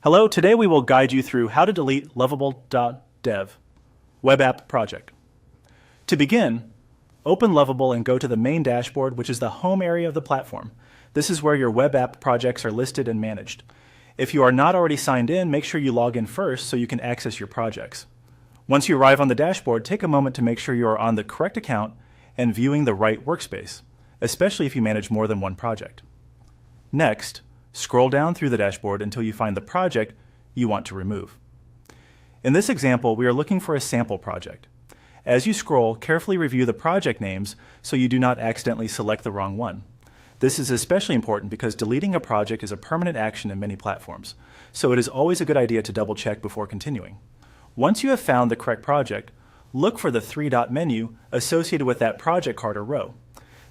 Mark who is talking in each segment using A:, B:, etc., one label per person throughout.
A: Hello, today we will guide you through how to delete Lovable.dev web app project. To begin, open Lovable and go to the main dashboard, which is the home area of the platform. This is where your web app projects are listed and managed. If you are not already signed in, make sure you log in first so you can access your projects. Once you arrive on the dashboard, take a moment to make sure you are on the correct account and viewing the right workspace, especially if you manage more than one project. Next, scroll down through the dashboard until you find the project you want to remove. In this example, we are looking for a sample project. As you scroll, carefully review the project names so you do not accidentally select the wrong one. This is especially important because deleting a project is a permanent action in many platforms, so it is always a good idea to double check before continuing. Once you have found the correct project, look for the three-dot menu associated with that project card or row.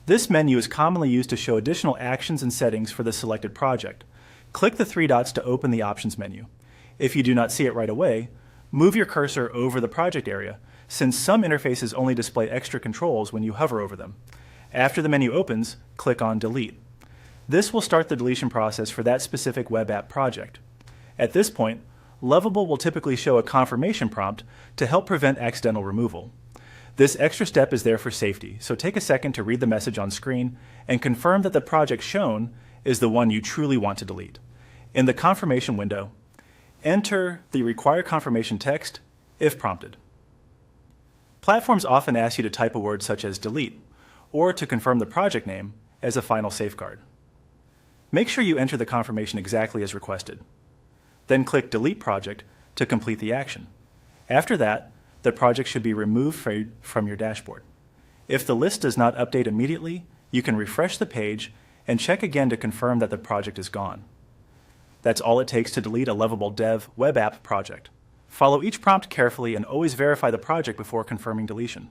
A: This menu is commonly used to show additional actions and settings for the selected project. Click the three dots to open the options menu. If you do not see it right away, move your cursor over the project area, since some interfaces only display extra controls when you hover over them. After the menu opens, click on Delete. This will start the deletion process for that specific web app project. At this point, Lovable will typically show a confirmation prompt to help prevent accidental removal. This extra step is there for safety, so take a second to read the message on screen and confirm that the project shown is the one you truly want to delete. In the confirmation window, enter the required confirmation text if prompted. Platforms often ask you to type a word such as delete, or to confirm the project name as a final safeguard. Make sure you enter the confirmation exactly as requested. Then click Delete Project to complete the action. After that, the project should be removed from your dashboard. If the list does not update immediately, you can refresh the page and check again to confirm that the project is gone. That's all it takes to delete a Lovable Dev web app project. Follow each prompt carefully and always verify the project before confirming deletion.